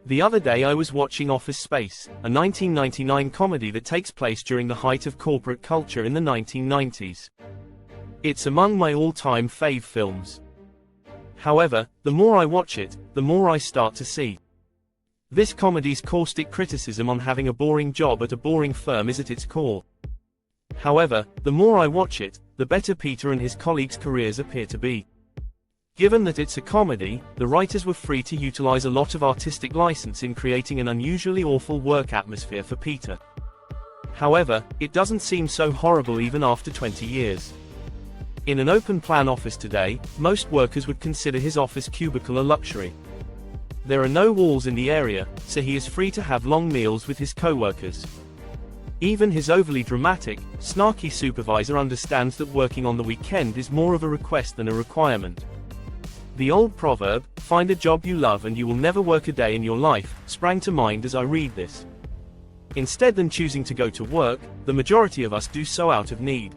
The other day I was watching Office Space, a 1999 comedy that takes place during the height of corporate culture in the 1990s. It's among my all-time fave films. However, the more I watch it, the more I start to see. This comedy's caustic criticism on having a boring job at a boring firm is at its core. However, the more I watch it, the better Peter and his colleagues' careers appear to be. Given that it's a comedy, the writers were free to utilize a lot of artistic license in creating an unusually awful work atmosphere for Peter. However, it doesn't seem so horrible even after 20 years. In an open-plan office today, most workers would consider his office cubicle a luxury. There are no walls in the area, so he is free to have long meals with his co-workers. Even his overly dramatic, snarky supervisor understands that working on the weekend is more of a request than a requirement. The old proverb, "Find a job you love and you will never work a day in your life," sprang to mind as I read this. Instead than choosing to go to work, the majority of us do so out of need.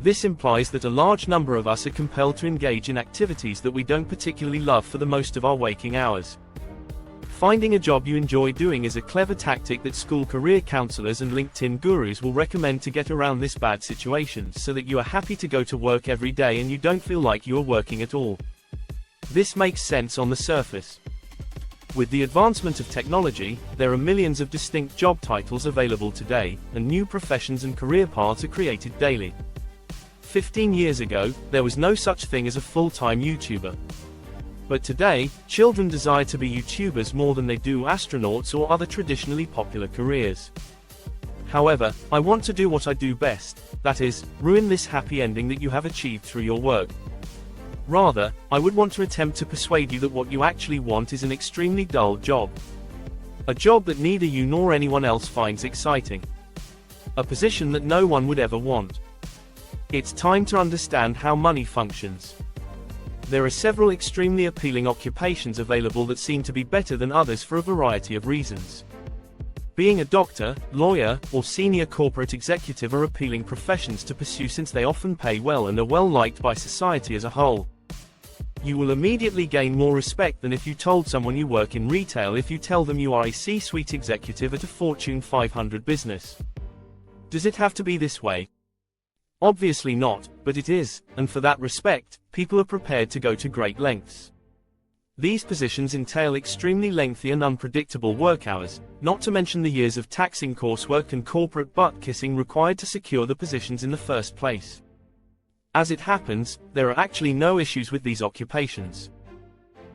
This implies that a large number of us are compelled to engage in activities that we don't particularly love for the most of our waking hours. Finding a job you enjoy doing is a clever tactic that school career counselors and LinkedIn gurus will recommend to get around this bad situation so that you are happy to go to work every day and you don't feel like you are working at all. This makes sense on the surface. With the advancement of technology, there are millions of distinct job titles available today, and new professions and career paths are created daily. 15 years ago, there was no such thing as a full-time YouTuber. But today, children desire to be YouTubers more than they do astronauts or other traditionally popular careers. However, I want to do what I do best, that is, ruin this happy ending that you have achieved through your work. Rather, I would want to attempt to persuade you that what you actually want is an extremely dull job. A job that neither you nor anyone else finds exciting. A position that no one would ever want. It's time to understand how money functions. There are several extremely appealing occupations available that seem to be better than others for a variety of reasons. Being a doctor, lawyer, or senior corporate executive are appealing professions to pursue since they often pay well and are well liked by society as a whole. You will immediately gain more respect than if you told someone you work in retail if you tell them you are a C-suite executive at a Fortune 500 business. Does it have to be this way? Obviously not, but it is, and for that respect, people are prepared to go to great lengths. These positions entail extremely lengthy and unpredictable work hours, not to mention the years of taxing coursework and corporate butt-kissing required to secure the positions in the first place. As it happens, there are actually no issues with these occupations.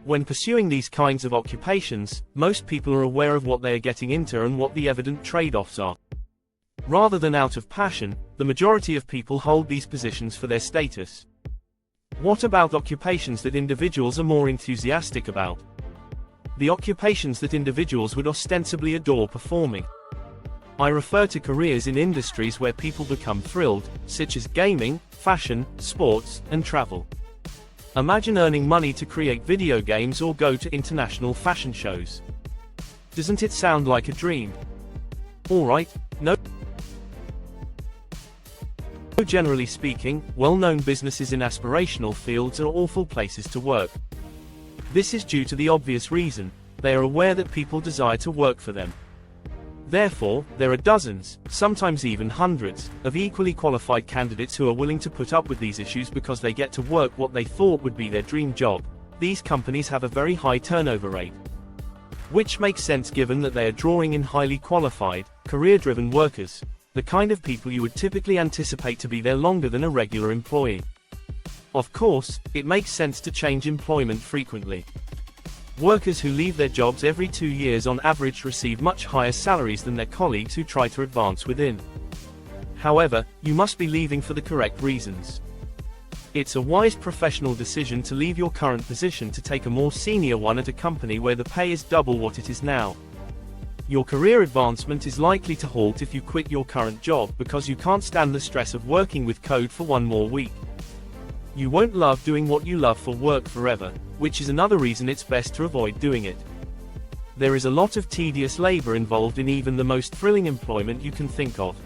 When pursuing these kinds of occupations, most people are aware of what they are getting into and what the evident trade-offs are. Rather than out of passion, the majority of people hold these positions for their status. What about occupations that individuals are more enthusiastic about? The occupations that individuals would ostensibly adore performing. I refer to careers in industries where people become thrilled, such as gaming, fashion, sports, and travel. Imagine earning money to create video games or go to international fashion shows. Doesn't it sound like a dream? Alright, no. Generally speaking, well-known businesses in aspirational fields are awful places to work. This is due to the obvious reason: they are aware that people desire to work for them. Therefore, there are dozens, sometimes even hundreds, of equally qualified candidates who are willing to put up with these issues because they get to work what they thought would be their dream job. These companies have a very high turnover rate. Which makes sense given that they are drawing in highly qualified, career-driven workers, the kind of people you would typically anticipate to be there longer than a regular employee. Of course, it makes sense to change employment frequently. Workers who leave their jobs every 2 years on average receive much higher salaries than their colleagues who try to advance within. However, you must be leaving for the correct reasons. It's a wise professional decision to leave your current position to take a more senior one at a company where the pay is double what it is now. Your career advancement is likely to halt if you quit your current job because you can't stand the stress of working with code for one more week. You won't love doing what you love for work forever, which is another reason it's best to avoid doing it. There is a lot of tedious labor involved in even the most thrilling employment you can think of.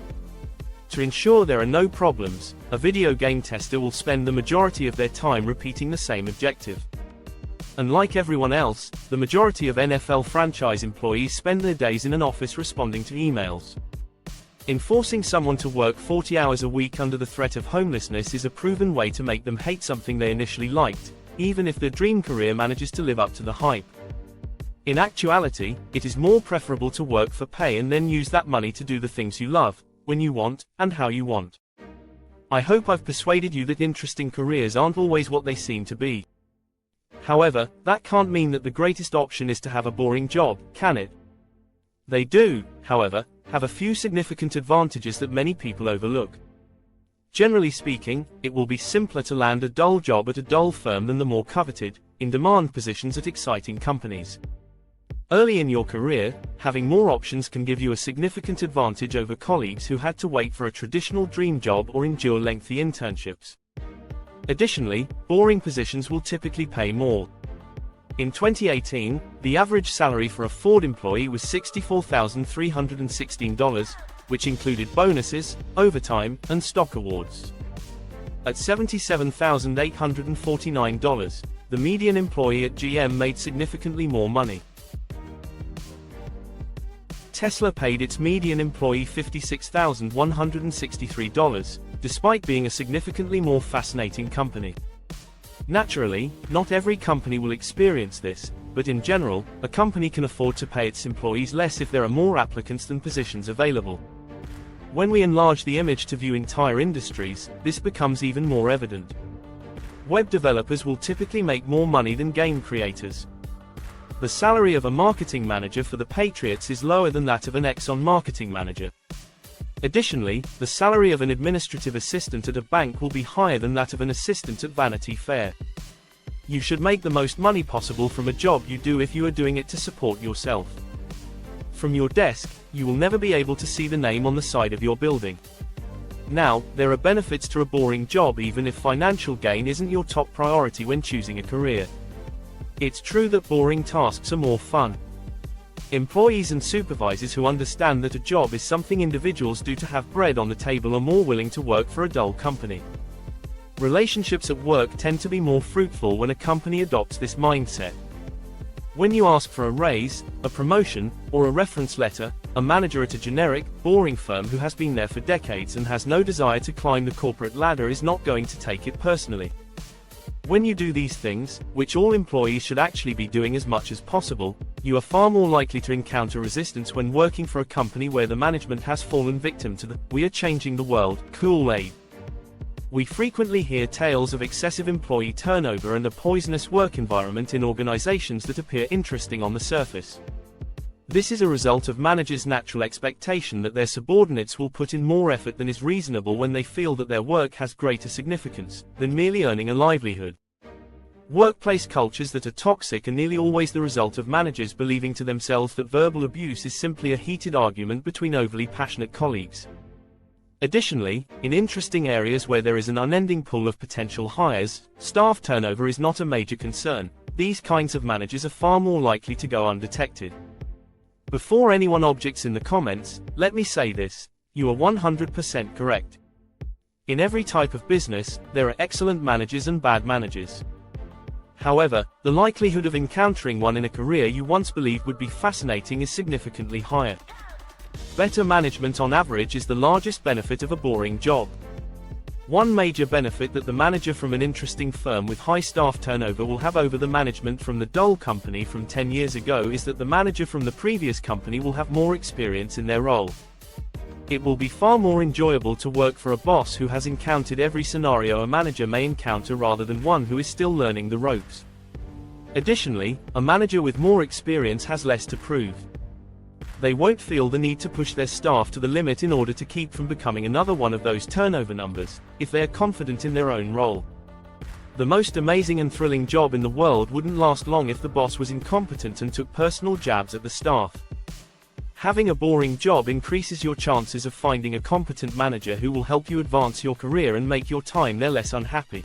To ensure there are no problems, a video game tester will spend the majority of their time repeating the same objective. And like everyone else, the majority of NFL franchise employees spend their days in an office responding to emails. Enforcing someone to work 40 hours a week under the threat of homelessness is a proven way to make them hate something they initially liked, even if their dream career manages to live up to the hype. In actuality, it is more preferable to work for pay and then use that money to do the things you love, when you want, and how you want. I hope I've persuaded you that interesting careers aren't always what they seem to be. However, that can't mean that the greatest option is to have a boring job, can it? They do, however, have a few significant advantages that many people overlook. Generally speaking, it will be simpler to land a dull job at a dull firm than the more coveted, in-demand positions at exciting companies. Early in your career, having more options can give you a significant advantage over colleagues who had to wait for a traditional dream job or endure lengthy internships. Additionally, boring positions will typically pay more. In 2018, the average salary for a Ford employee was $64,316, which included bonuses, overtime, and stock awards. At $77,849, the median employee at GM made significantly more money. Tesla paid its median employee $56,163, despite being a significantly more fascinating company. Naturally, not every company will experience this, but in general, a company can afford to pay its employees less if there are more applicants than positions available. When we enlarge the image to view entire industries, this becomes even more evident. Web developers will typically make more money than game creators. The salary of a marketing manager for the Patriots is lower than that of an Exxon marketing manager. Additionally, the salary of an administrative assistant at a bank will be higher than that of an assistant at Vanity Fair. You should make the most money possible from a job you do if you are doing it to support yourself. From your desk, you will never be able to see the name on the side of your building. Now, there are benefits to a boring job even if financial gain isn't your top priority when choosing a career. It's true that boring tasks are more fun. Employees and supervisors who understand that a job is something individuals do to have bread on the table are more willing to work for a dull company. Relationships at work tend to be more fruitful when a company adopts this mindset. When you ask for a raise, a promotion, or a reference letter, a manager at a generic, boring firm who has been there for decades and has no desire to climb the corporate ladder is not going to take it personally. When you do these things, which all employees should actually be doing as much as possible, you are far more likely to encounter resistance when working for a company where the management has fallen victim to the "we are changing the world" Kool-Aid. We frequently hear tales of excessive employee turnover and a poisonous work environment in organizations that appear interesting on the surface. This is a result of managers' natural expectation that their subordinates will put in more effort than is reasonable when they feel that their work has greater significance than merely earning a livelihood. Workplace cultures that are toxic are nearly always the result of managers believing to themselves that verbal abuse is simply a heated argument between overly passionate colleagues. Additionally, in interesting areas where there is an unending pool of potential hires, staff turnover is not a major concern. These kinds of managers are far more likely to go undetected. Before anyone objects in the comments, let me say this: you are 100% correct. In every type of business, there are excellent managers and bad managers. However, the likelihood of encountering one in a career you once believed would be fascinating is significantly higher. Better management on average is the largest benefit of a boring job. One major benefit that the manager from an interesting firm with high staff turnover will have over the management from the dull company from 10 years ago is that the manager from the previous company will have more experience in their role. It will be far more enjoyable to work for a boss who has encountered every scenario a manager may encounter rather than one who is still learning the ropes. Additionally, a manager with more experience has less to prove. They won't feel the need to push their staff to the limit in order to keep from becoming another one of those turnover numbers, if they are confident in their own role. The most amazing and thrilling job in the world wouldn't last long if the boss was incompetent and took personal jabs at the staff. Having a boring job increases your chances of finding a competent manager who will help you advance your career and make your time there less unhappy.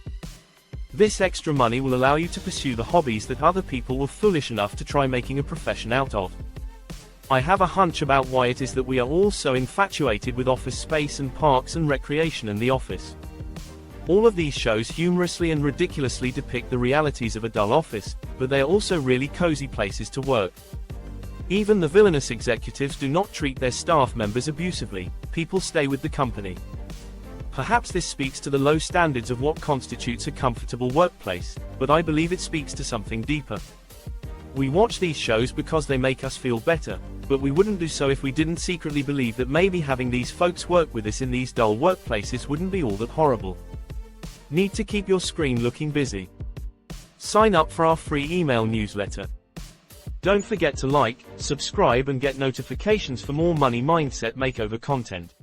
This extra money will allow you to pursue the hobbies that other people were foolish enough to try making a profession out of. I have a hunch about why it is that we are all so infatuated with office space and parks and recreation in the office. All of these shows humorously and ridiculously depict the realities of a dull office, but they are also really cozy places to work. Even the villainous executives do not treat their staff members abusively. People stay with the company. Perhaps this speaks to the low standards of what constitutes a comfortable workplace, but I believe it speaks to something deeper. We watch these shows because they make us feel better, but we wouldn't do so if we didn't secretly believe that maybe having these folks work with us in these dull workplaces wouldn't be all that horrible. Need to keep your screen looking busy? Sign up for our free email newsletter. Don't forget to like, subscribe and get notifications for more money mindset makeover content.